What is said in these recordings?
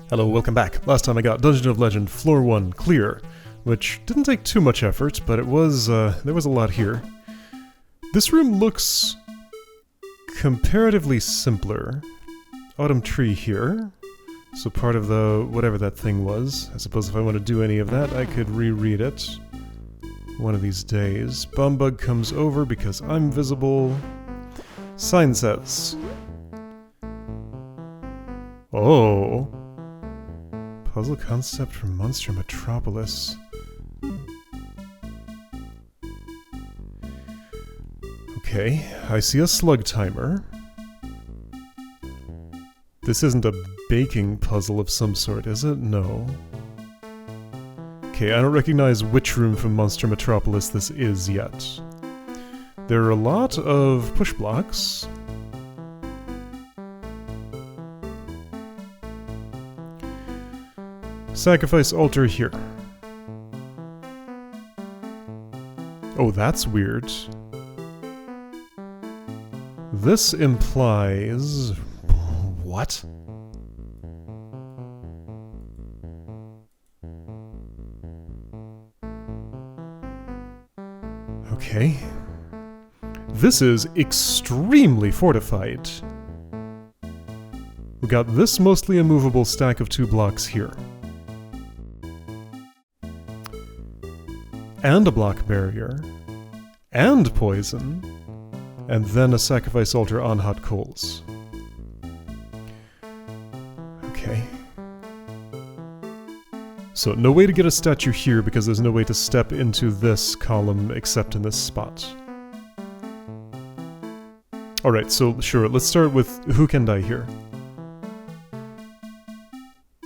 Hello, welcome back. Last time I got Dungeon of Legend Floor 1 clear, which didn't take too much effort, but it was, there was a lot here. This room looks comparatively simpler. Autumn tree here, so part of the whatever that thing was. I suppose if I want to do any of that, I could reread it one of these days. Bumbug comes over because I'm visible. Sign says, oh. Puzzle concept from Monster Metropolis. Okay, I see a slug timer. This isn't a baking puzzle of some sort, is it? No. Okay, I don't recognize which room from Monster Metropolis this is yet. There are a lot of push blocks. Sacrifice altar here. Oh, that's weird. This implies... what? Okay. This is extremely fortified. We got this mostly immovable stack of 2 blocks here. And a block barrier, and poison, and then a sacrifice altar on hot coals. Okay. So no way to get a statue here because there's no way to step into this column except in this spot. Alright, so sure, let's start with who can die here.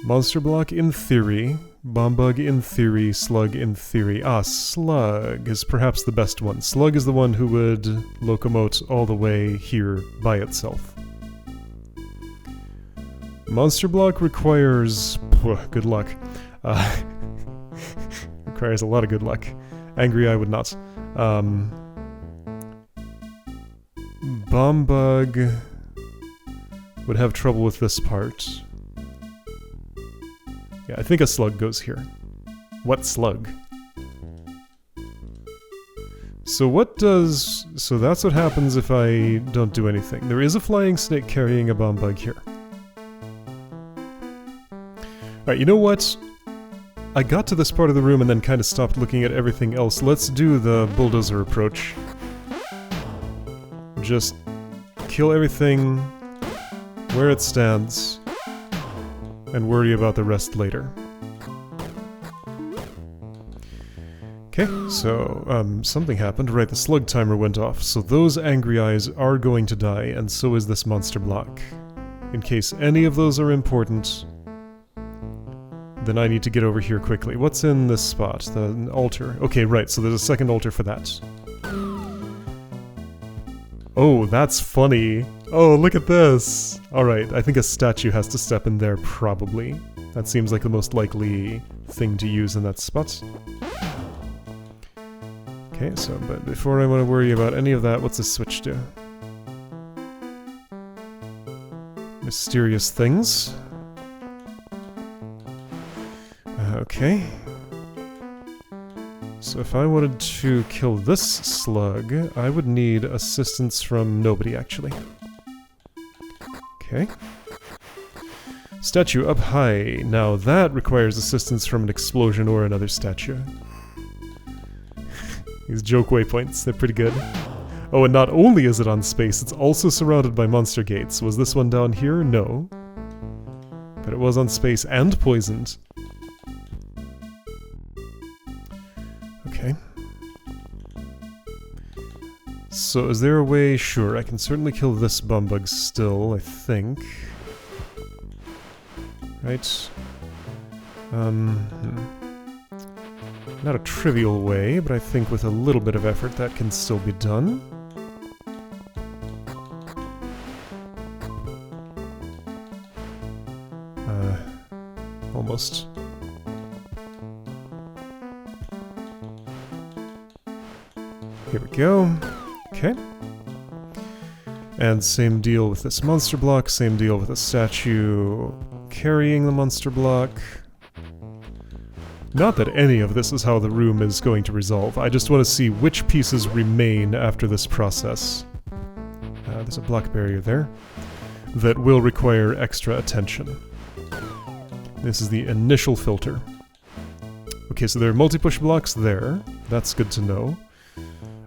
Monster block in theory. Bombug in theory, Slug in theory. Ah, Slug is perhaps the best one. Slug is the one who would locomote all the way here by itself. Monster block requires... good luck. Requires a lot of good luck. Angry I would not. Bombug would have trouble with this part. Yeah, I think a slug goes here. What slug? So what does... so that's what happens if I don't do anything. There is a flying snake carrying a bomb bug here. Alright, you know what? I got to this part of the room and then kind of stopped looking at everything else. Let's do the bulldozer approach. Just kill everything where it stands. And worry about the rest later. Okay, so, something happened. Right, the slug timer went off, so those angry eyes are going to die, and so is this monster block. In case any of those are important, then I need to get over here quickly. What's in this spot? The altar. Okay, right, so there's a second altar for that. Oh, that's funny. Oh, look at this! Alright, I think a statue has to step in there, probably. That seems like the most likely thing to use in that spot. Okay, so, but before I want to worry about any of that, what's this switch do? Mysterious things. Okay. So if I wanted to kill this slug, I would need assistance from nobody, actually. Okay. Statue up high. Now that requires assistance from an explosion or another statue. These joke waypoints, they're pretty good. Oh, and not only is it on space, it's also surrounded by monster gates. Was this one down here? No. But it was on space and poisoned. Okay. So is there a way? Sure, I can certainly kill this bumbug still, I think. Right. Not a trivial way, but I think with a little bit of effort that can still be done. Almost. Here we go. Okay. And same deal with this monster block, same deal with a statue carrying the monster block. Not that any of this is how the room is going to resolve. I just want to see which pieces remain after this process. There's a block barrier there that will require extra attention. This is the initial filter. Okay, so there are multi-push blocks there. That's good to know.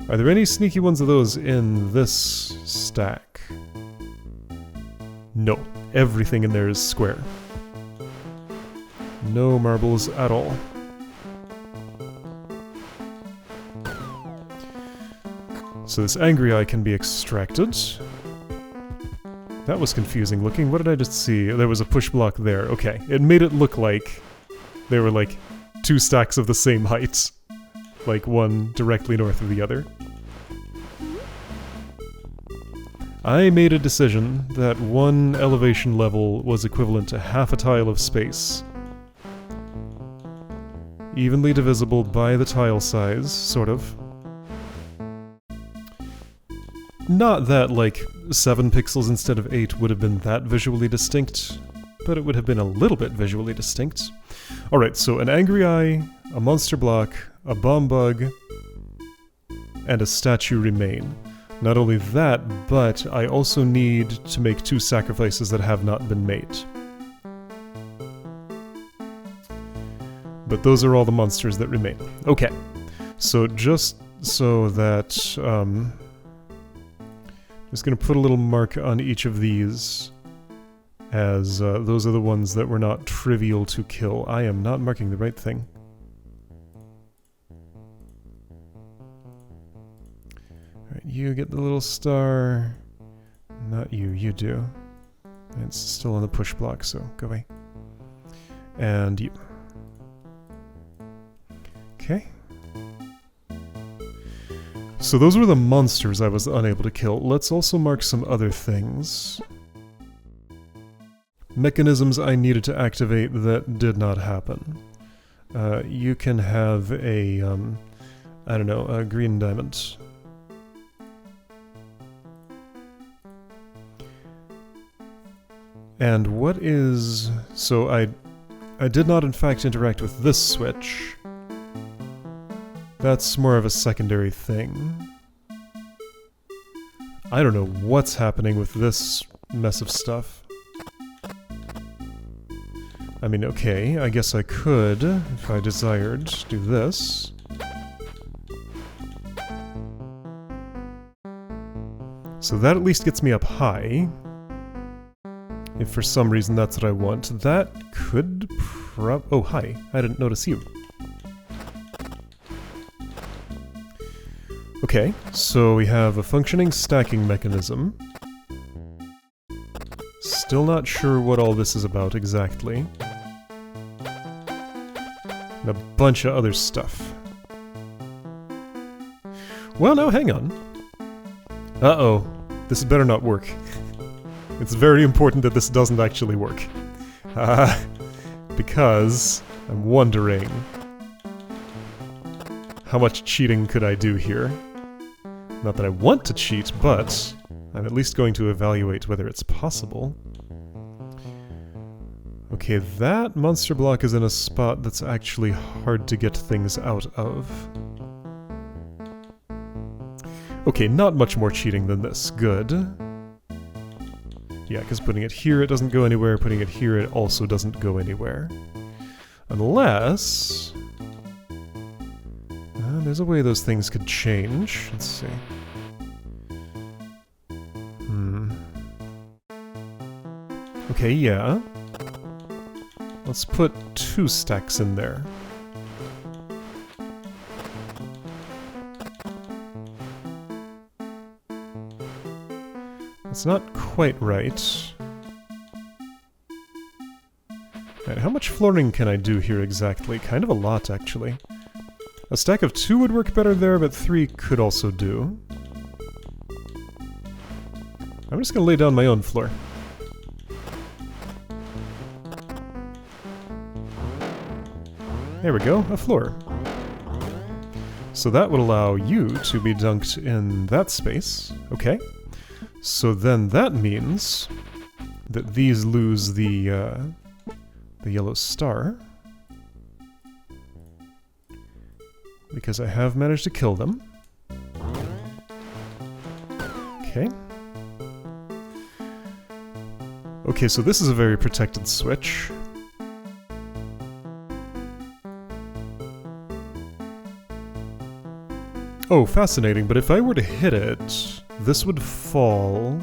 Are there any sneaky ones of those in this stack? No. Everything in there is square. No marbles at all. So this angry eye can be extracted. That was confusing looking. What did I just see? There was a push block there. Okay, it made it look like they were like two stacks of the same height. Like one directly north of the other. I made a decision that one elevation level was equivalent to half a tile of space. Evenly divisible by the tile size, sort of. Not that, like, 7 pixels instead of 8 would have been that visually distinct, but it would have been a little bit visually distinct. Alright, so an angry eye, a monster block, a bomb bug, and a statue remain. Not only that, but I also need to make 2 sacrifices that have not been made. But those are all the monsters that remain. Okay, so just so that, just gonna put a little mark on each of these, as those are the ones that were not trivial to kill. I am not marking the right thing. Alright, you get the little star. Not you, you do. It's still on the push block, so go away. And you. Okay. So those were the monsters I was unable to kill. Let's also mark some other things. Mechanisms I needed to activate that did not happen. You can have a, I don't know, a green diamond. And what is... So I did not in fact interact with this switch. That's more of a secondary thing. I don't know what's happening with this mess of stuff. I mean, okay, I guess I could, if I desired, do this. So that at least gets me up high. If for some reason that's what I want. That could oh, hi. I didn't notice you. Okay, so we have a functioning stacking mechanism. Still not sure what all this is about exactly. And a bunch of other stuff. Well, no, hang on. Uh-oh. This better not work. It's very important that this doesn't actually work. Because I'm wondering how much cheating could I do here? Not that I want to cheat, but I'm at least going to evaluate whether it's possible. Okay, that monster block is in a spot that's actually hard to get things out of. Okay, not much more cheating than this. Good. Yeah, because putting it here it doesn't go anywhere, putting it here it also doesn't go anywhere. Unless... there's a way those things could change. Let's see. Okay, yeah. Let's put 2 stacks in there. That's not quite right. Right, how much flooring can I do here exactly? Kind of a lot, actually. A stack of 2 would work better there, but 3 could also do. I'm just gonna lay down my own floor. There we go, a floor. So that would allow you to be dunked in that space. Okay. So then that means that these lose the the yellow star. Because I have managed to kill them. Okay. Okay, so this is a very protected switch. Oh, fascinating, but if I were to hit it, this would fall,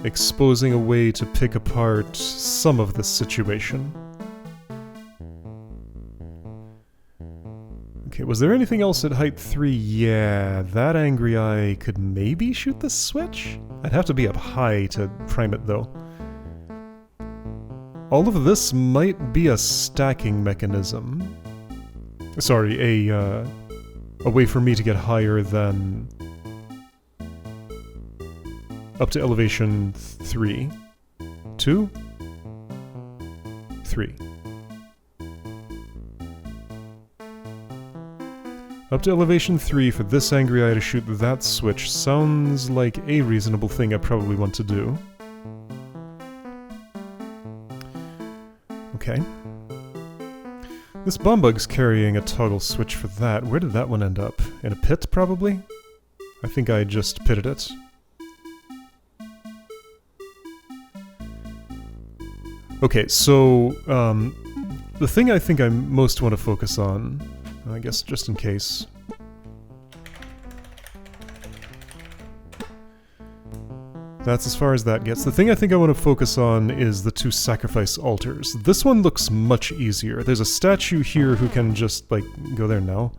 exposing a way to pick apart some of this situation. Okay, was there anything else at height 3? Yeah, that angry eye could maybe shoot the switch? I'd have to be up high to prime it, though. All of this might be a stacking mechanism. Sorry, a way for me to get higher than up to elevation 3. 2? 3. Up to elevation 3 for this angry eye to shoot that switch sounds like a reasonable thing I probably want to do. Okay. This bomb bug's carrying a toggle switch for that. Where did that one end up? In a pit, probably? I think I just pitted it. Okay, so, the thing I think I most want to focus on, I guess just in case. That's as far as that gets. The thing I think I want to focus on is the 2 sacrifice altars. This one looks much easier. There's a statue here who can just, like, go there now.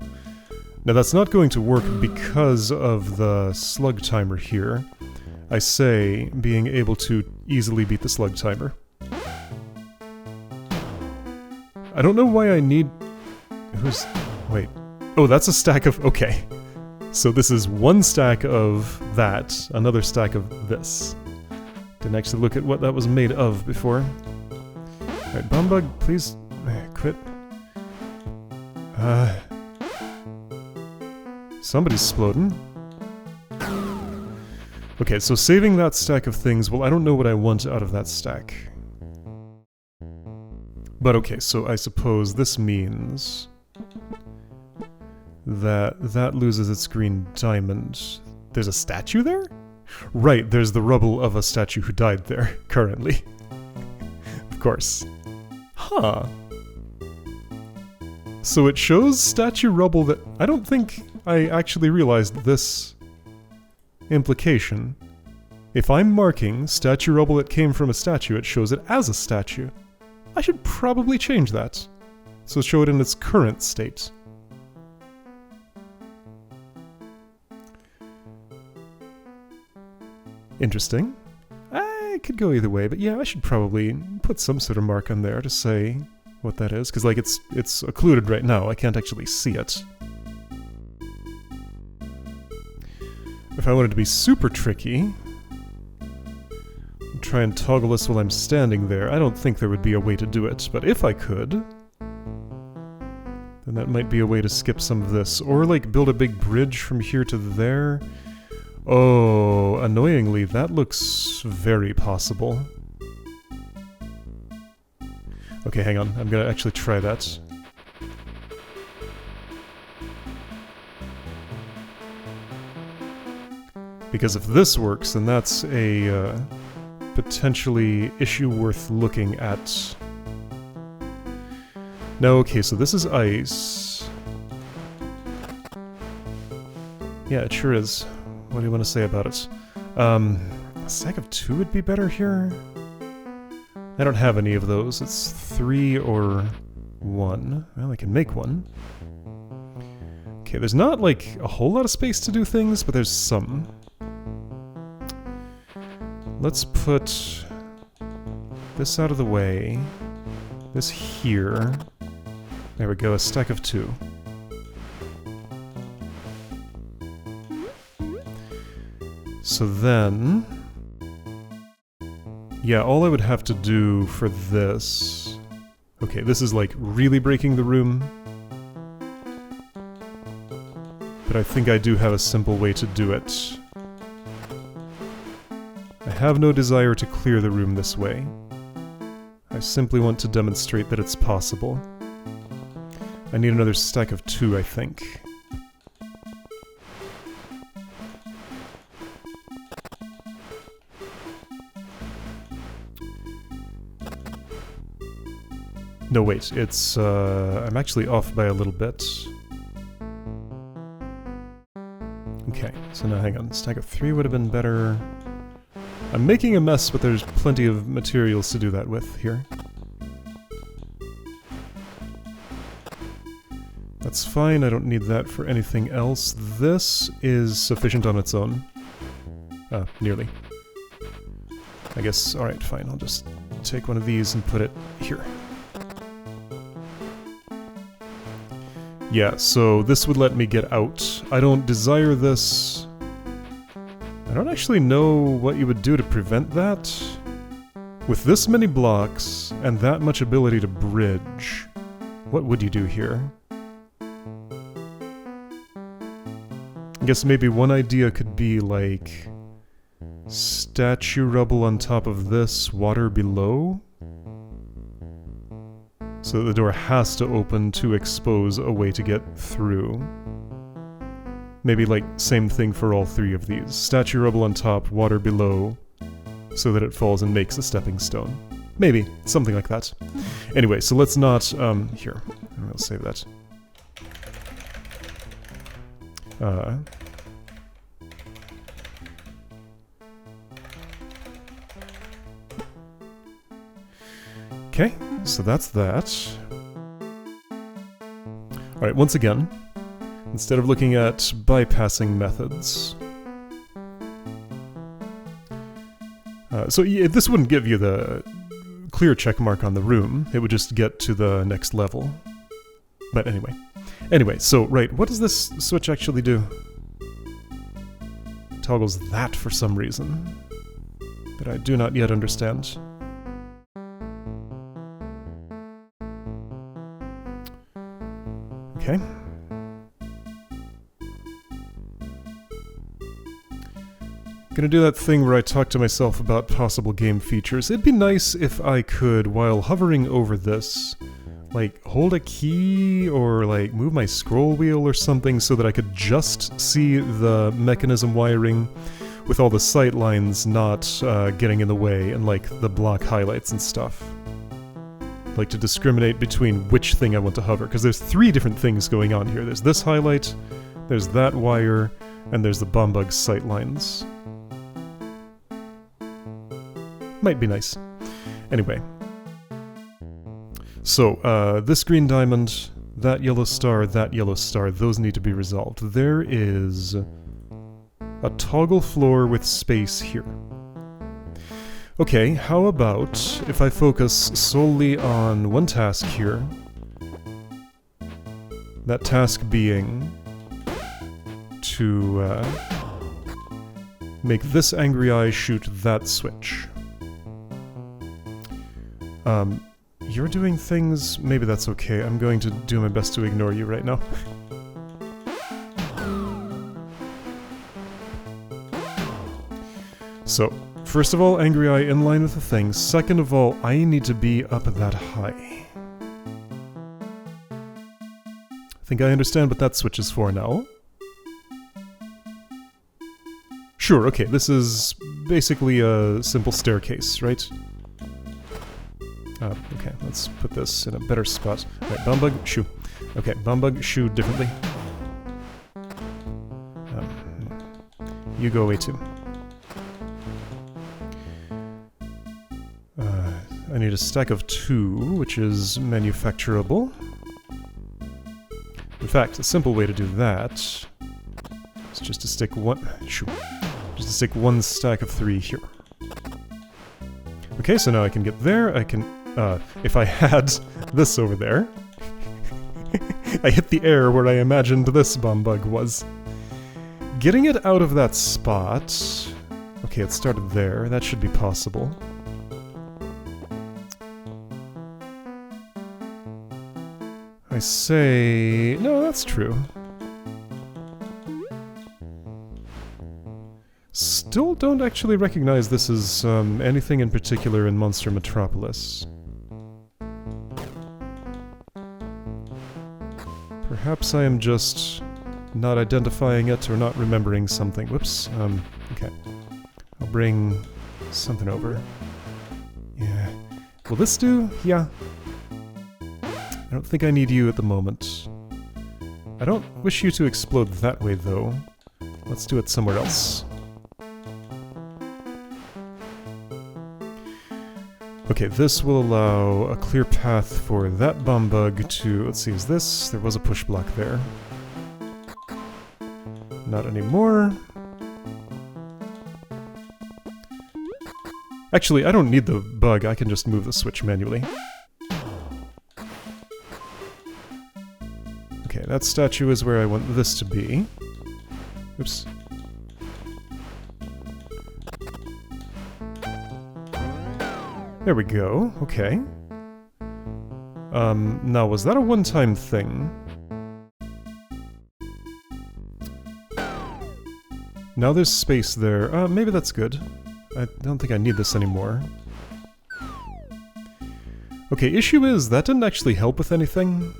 Now that's not going to work because of the slug timer here. I say, being able to easily beat the slug timer. I don't know why I need... Who's... Wait. Oh, that's a stack of... Okay. So this is one stack of that, another stack of this. Didn't actually look at what that was made of before. Alright, bomb bug, please... quit. Somebody's exploding. Okay, so saving that stack of things, well, I don't know what I want out of that stack. But okay, so I suppose this means that that loses its green diamond. There's a statue there? Right, there's the rubble of a statue who died there, currently. Of course. Huh. So it shows statue rubble that... I don't think I actually realized this implication. If I'm marking statue rubble that came from a statue, it shows it as a statue. I should probably change that, so show it in its current state. Interesting. I could go either way, but yeah, I should probably put some sort of mark on there to say what that is, because like it's occluded right now, I can't actually see it. If I wanted to be super tricky, try and toggle this while I'm standing there. I don't think there would be a way to do it, but if I could, then that might be a way to skip some of this. Or like build a big bridge from here to there. Oh, annoyingly, that looks very possible. Okay, hang on. I'm gonna actually try that. Because if this works, then that's a potentially issue worth looking at. No, okay, so this is ice. Yeah, it sure is. What do you want to say about it? A stack of 2 would be better here? I don't have any of those. It's 3 or 1. Well, I can make one. Okay, there's not, like, a whole lot of space to do things, but there's some. Let's put this out of the way. This here. There we go, a stack of 2. So then... yeah, all I would have to do for this... okay, this is like really breaking the room. But I think I do have a simple way to do it. I have no desire to clear the room this way. I simply want to demonstrate that it's possible. I need another stack of 2, I think. No, wait, it's, I'm actually off by a little bit. Okay, so now hang on, stack of 3 would have been better. I'm making a mess, but there's plenty of materials to do that with here. That's fine, I don't need that for anything else. This is sufficient on its own. Nearly. I guess, alright, fine, I'll just take one of these and put it here. Yeah, so this would let me get out. I don't desire this. I don't actually know what you would do to prevent that. With this many blocks and that much ability to bridge, what would you do here? I guess maybe one idea could be like statue rubble on top of this, water below? So the door has to open to expose a way to get through. Maybe like same thing for all 3 of these. Statue rubble on top, water below, so that it falls and makes a stepping stone. Maybe, something like that. Anyway, so let's not, here, I'll save that. Okay, so that's that. Alright, once again, instead of looking at bypassing methods... so yeah, this wouldn't give you the clear check mark on the room, it would just get to the next level. But anyway. Anyway, so, right, what does this switch actually do? Toggles that for some reason that I do not yet understand. Okay. Gonna do that thing where I talk to myself about possible game features. It'd be nice if I could, while hovering over this, like, hold a key or, like, move my scroll wheel or something so that I could just see the mechanism wiring with all the sight lines not getting in the way and, like, the block highlights and stuff. Like to discriminate between which thing I want to hover, because there's 3 different things going on here. There's this highlight, there's that wire, and there's the bombug sight lines. Might be nice. Anyway. So, this green diamond, that yellow star, those need to be resolved. There is a toggle floor with space here. Okay, how about if I focus solely on one task here? That task being to make this angry eye shoot that switch. You're doing things... maybe that's okay. I'm going to do my best to ignore you right now. So, first of all, angry eye in line with the thing. Second of all, I need to be up that high. I think I understand what that switch is for now. Sure, okay, this is basically a simple staircase, right? Okay, let's put this in a better spot. Alright, bombug, shoo. Okay, bombug, shoo differently. You go away too. I need a stack of 2, which is manufacturable. In fact, a simple way to do that is just to stick one stack of 3 here. Okay, so now I can get there. I can, if I had this over there, I hit the air where I imagined this bombug was. Getting it out of that spot... Okay, it started there. That should be possible. I say... No, that's true. Still don't actually recognize this as anything in particular in Monster Metropolis. Perhaps I am just not identifying it or not remembering something. Whoops. Okay. I'll bring something over. Yeah. Will this do? Yeah. I don't think I need you at the moment. I don't wish you to explode that way, though. Let's do it somewhere else. Okay, this will allow a clear path for that bomb bug to... Let's see, is this? There was a push block there. Not anymore. Actually, I don't need the bug, I can just move the switch manually. Okay, that statue is where I want this to be. Oops. There we go, okay. Now was that a one-time thing? Now there's space there. Maybe that's good. I don't think I need this anymore. Okay, issue is, that didn't actually help with anything.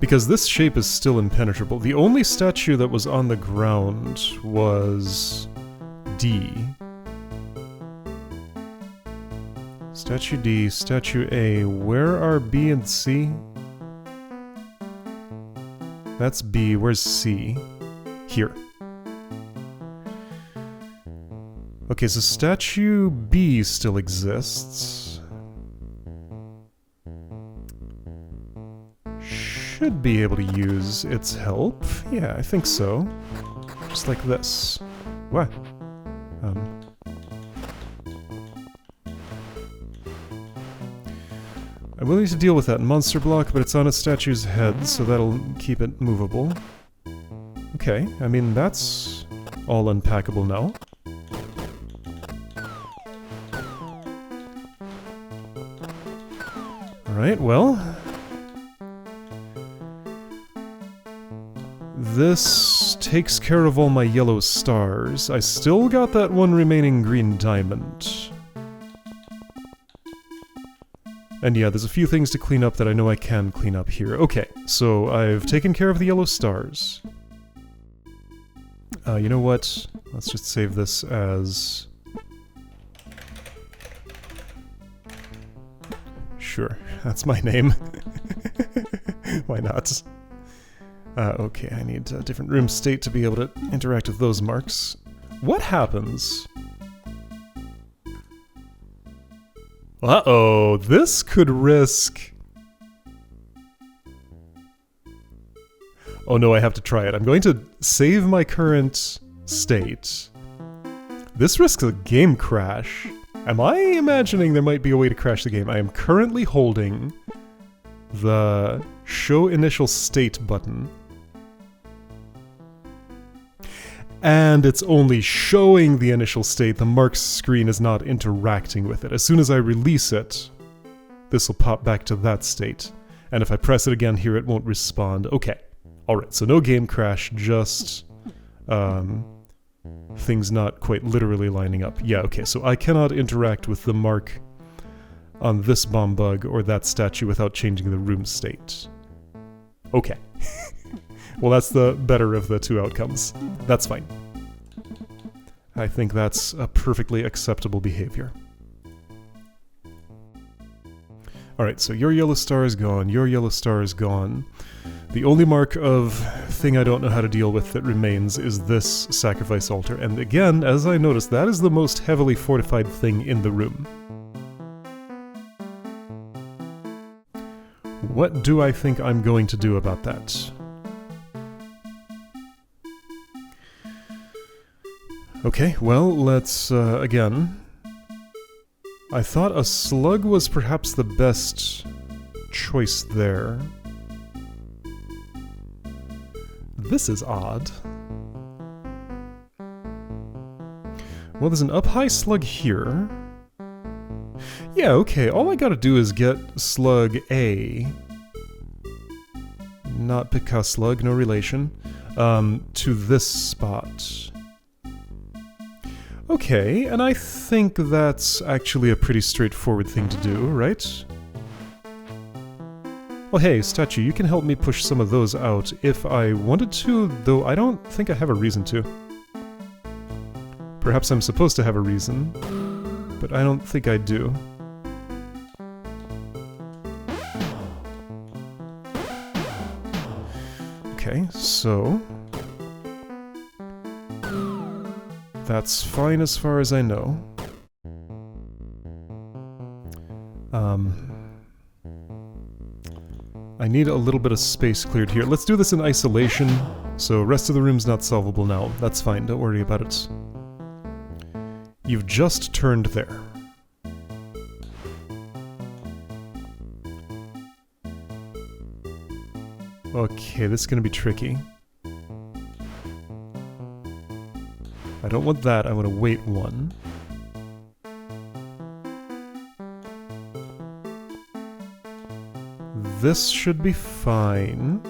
Because this shape is still impenetrable. The only statue that was on the ground was... D. Statue D, Statue A. Where are B and C? That's B. Where's C? Here. Okay, so Statue B still exists. Should be able to use its help. Yeah, I think so. Just like this. What? I'm willing to deal with that monster block, but it's on a statue's head, so that'll keep it movable. Okay, I mean, that's all unpackable now. Alright, well... this takes care of all my yellow stars. I still got that one remaining green diamond. And yeah, there's a few things to clean up that I know I can clean up here. Okay, so I've taken care of the yellow stars. You know what? Let's just save this as... Sure, that's my name. Why not? Okay, I need a different room state to be able to interact with those marks. What happens? Uh-oh, this could risk... Oh no, I have to try it. I'm going to save my current state. This risks a game crash. Am I imagining there might be a way to crash the game? I am currently holding the Show Initial State button. And it's only showing the initial state, the marks screen is not interacting with it. As soon as I release it, this will pop back to that state. And if I press it again here, it won't respond. Okay. Alright, so no game crash, just things not quite literally lining up. Yeah, okay, so I cannot interact with the mark on this bomb bug or that statue without changing the room state. Okay. Well, that's the better of the two outcomes. That's fine. I think that's a perfectly acceptable behavior. Alright, so your yellow star is gone, your yellow star is gone. The only mark of thing I don't know how to deal with that remains is this sacrifice altar. And again, as I noticed, that is the most heavily fortified thing in the room. What do I think I'm going to do about that? Okay, well, let's, again... I thought a slug was perhaps the best choice there. This is odd. Well, there's an up-high slug here. Yeah, okay, all I gotta do is get slug A, not Pika slug, no relation, to this spot. Okay, and I think that's actually a pretty straightforward thing to do, right? Well, hey, statue, you can help me push some of those out if I wanted to, though I don't think I have a reason to. Perhaps I'm supposed to have a reason, but I don't think I do. Okay, so... that's fine as far as I know. I need a little bit of space cleared here. Let's do this in isolation, so rest of the room's not solvable now. That's fine, don't worry about it. You've just turned there. Okay, this is gonna be tricky. I don't want that, I want to wait one. This should be fine.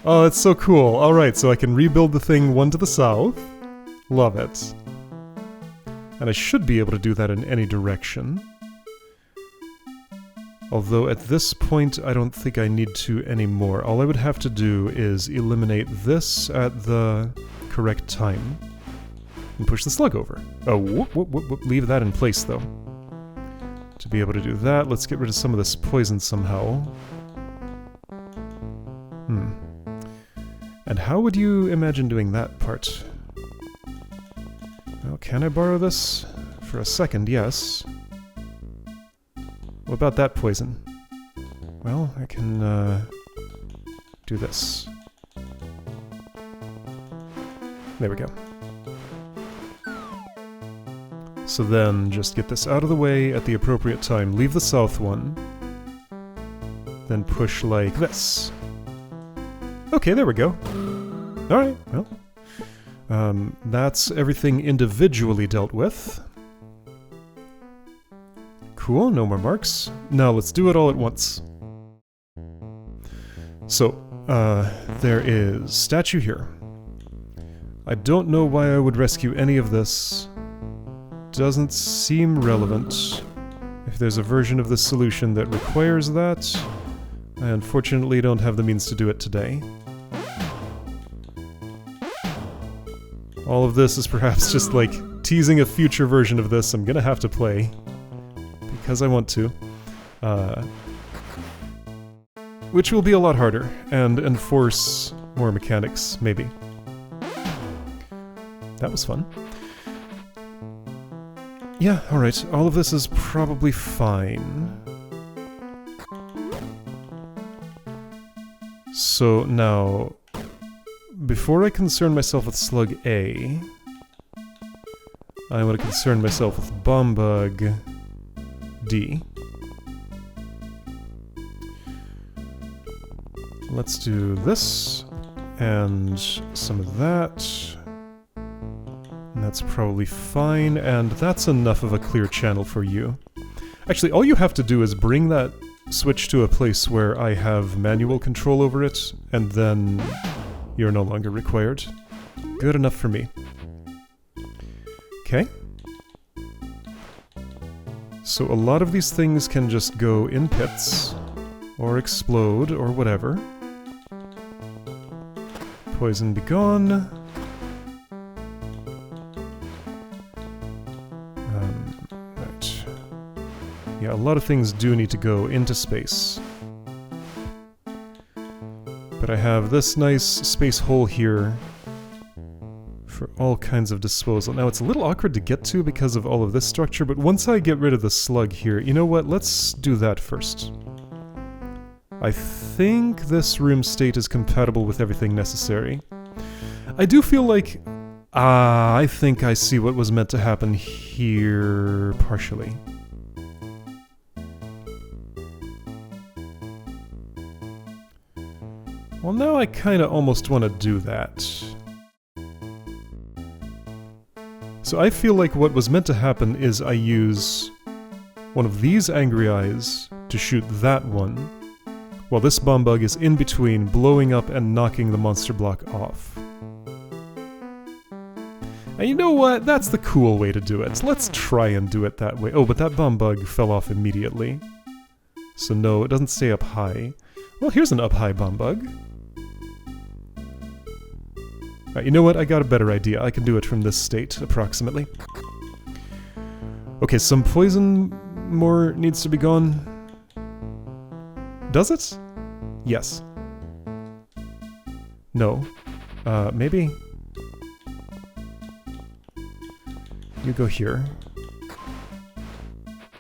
Oh, it's so cool. Alright, so I can rebuild the thing one to the south. Love it. And I should be able to do that in any direction. Although at this point I don't think I need to anymore. All I would have to do is eliminate this at the correct time. And push the slug over. Oh, whoop, whoop, whoop, whoop. Leave that in place though. To be able to do that, let's get rid of some of this poison somehow. And how would you imagine doing that part? Well, can I borrow this? For a second, yes. What about that poison? Well, I can, do this. There we go. So then, just get this out of the way at the appropriate time. Leave the south one. Then push like this. Okay, there we go. Alright, well. That's everything individually dealt with. Cool, no more marks. Now let's do it all at once. So, there is statue here. I don't know why I would rescue any of this. Doesn't seem relevant. If there's a version of the solution that requires that, I unfortunately don't have the means to do it today. All of this is perhaps just like teasing a future version of this I'm gonna have to play. Because I want to. Which will be a lot harder, and enforce more mechanics, maybe. That was fun. Yeah, alright, all of this is probably fine. So now, before I concern myself with Slug A, I want to concern myself with Bombug D. Let's do this, and some of that. And that's probably fine, and that's enough of a clear channel for you. Actually, all you have to do is bring that switch to a place where I have manual control over it, and then you're no longer required. Good enough for me. Okay. So a lot of these things can just go in pits, or explode, or whatever. Poison be gone. Right. Yeah, a lot of things do need to go into space. But I have this nice space hole here for all kinds of disposal. Now it's a little awkward to get to because of all of this structure, but once I get rid of the slug here, you know what, let's do that first. I think this room state is compatible with everything necessary. I do feel like... I think I see what was meant to happen here partially. Well, now I kinda almost want to do that. So I feel like what was meant to happen is I use one of these angry eyes to shoot that one, while this bombug is in between, blowing up and knocking the monster block off. And you know what? That's the cool way to do it. Let's try and do it that way. Oh, but that bomb bug fell off immediately. So no, it doesn't stay up high. Well, here's an up high bomb bug. Alright, you know what? I got a better idea. I can do it from this state, approximately. Okay, some poison more needs to be gone. Does it? Yes. No. Maybe? You go here.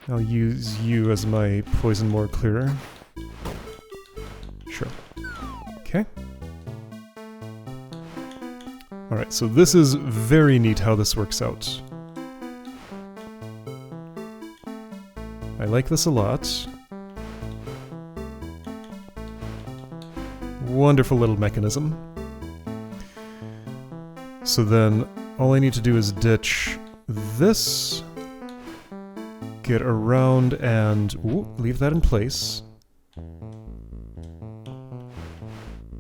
I'll use you as my poison more clearer. Sure. Okay. Alright, so this is very neat how this works out. I like this a lot. Wonderful little mechanism. So then, all I need to do is ditch this, get around and leave that in place.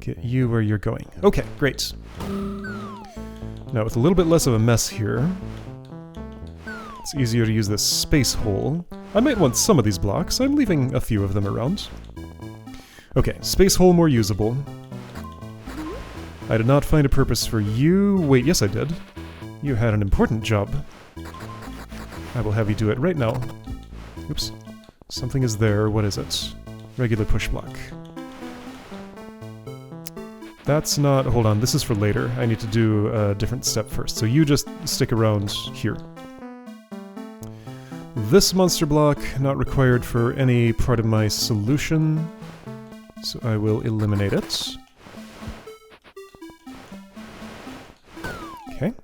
Get you where you're going. Okay, great. Now with a little bit less of a mess here, it's easier to use this space hole. I might want some of these blocks. I'm leaving a few of them around. Okay, space hole more usable. I did not find a purpose for you. Wait, yes I did. You had an important job. I will have you do it right now. Oops. Something is there. What is it? Regular push block. That's not... Hold on, this is for later. I need to do a different step first. So you just stick around here. This monster block, not required for any part of my solution. So I will eliminate it. Okay.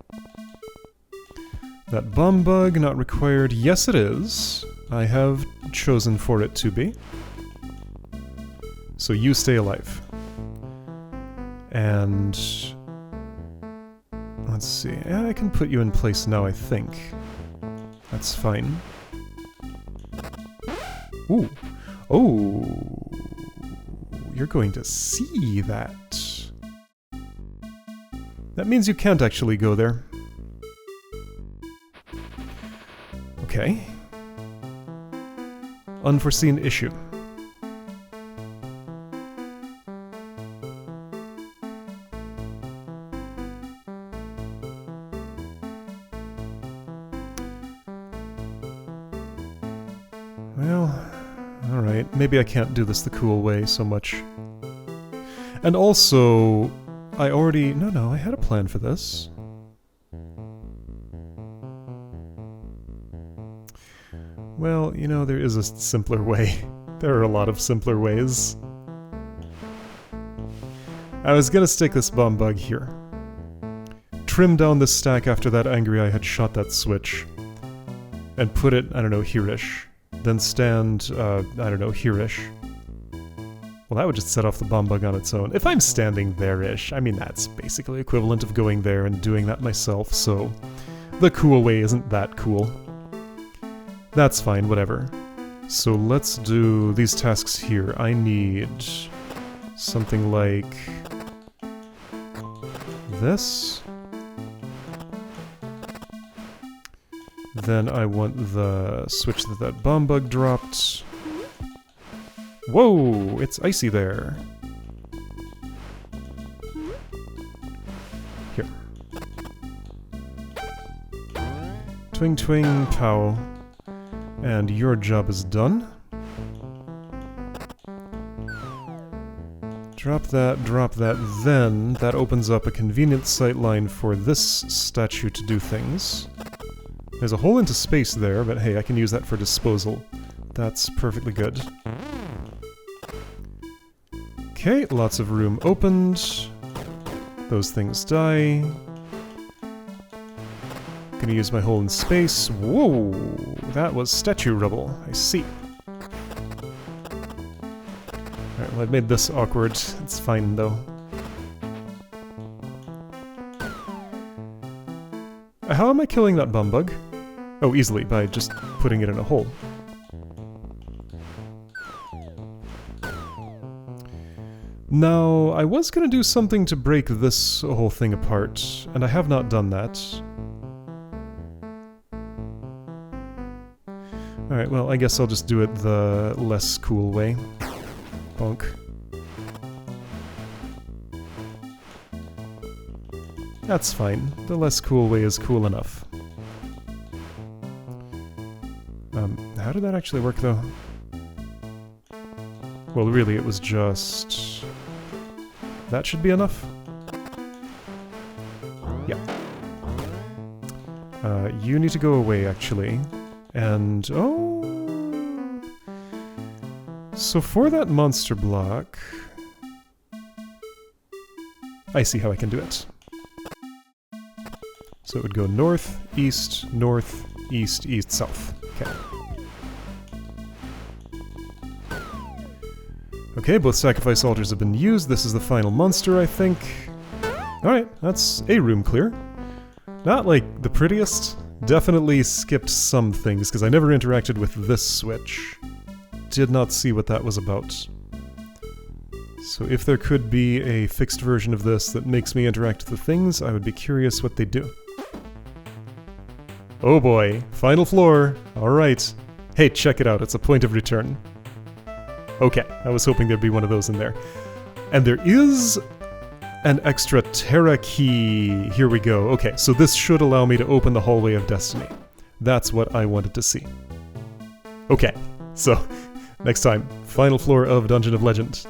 That bomb bug, not required. Yes, it is. I have chosen for it to be. So you stay alive. And... let's see. Yeah, I can put you in place now, I think. That's fine. Ooh. Oh. You're going to see that. That means you can't actually go there. Okay. Unforeseen issue. Well, alright. Maybe I can't do this the cool way so much. And also, I already... No, I had a plan for this. Well, you know, there is a simpler way. There are a lot of simpler ways. I was gonna stick this bomb bug here. Trim down this stack after that angry I had shot that switch. And put it, I don't know, here-ish. Then stand, I don't know, here-ish. Well, that would just set off the bomb bug on its own. If I'm standing there-ish, I mean, that's basically equivalent of going there and doing that myself, so... the cool way isn't that cool. That's fine, whatever. So let's do these tasks here. I need... something like... this. Then I want the switch that bomb bug dropped. Whoa! It's icy there. Here. Twing twing pow. And your job is done. Drop that, then that opens up a convenient sightline for this statue to do things. There's a hole into space there, but hey, I can use that for disposal. That's perfectly good. Okay, lots of room opened. Those things die. Gonna use my hole in space. Whoa! That was statue rubble. I see. Alright, well I've made this awkward. It's fine though. How am I killing that bomb bug? Oh, easily, by just putting it in a hole. Now, I was gonna do something to break this whole thing apart, and I have not done that. Alright, well, I guess I'll just do it the less cool way. Bonk. That's fine. The less cool way is cool enough. How did that actually work, though? Well, really, it was just... That should be enough? Yeah. You need to go away, actually. And... oh... So for that monster block... I see how I can do it. So it would go north, east, east, south. Okay. Okay, both sacrifice altars have been used. This is the final monster, I think. Alright, that's a room clear. Not, like, the prettiest. Definitely skipped some things, because I never interacted with this switch. Did not see what that was about. So if there could be a fixed version of this that makes me interact with the things, I would be curious what they do. Oh boy, final floor. Alright. Hey, check it out, it's a point of return. Okay, I was hoping there'd be one of those in there. And there is an extra Terra key. Here we go. Okay, so this should allow me to open the Hallway of Destiny. That's what I wanted to see. Okay, so next time, final floor of Dungeon of Legend.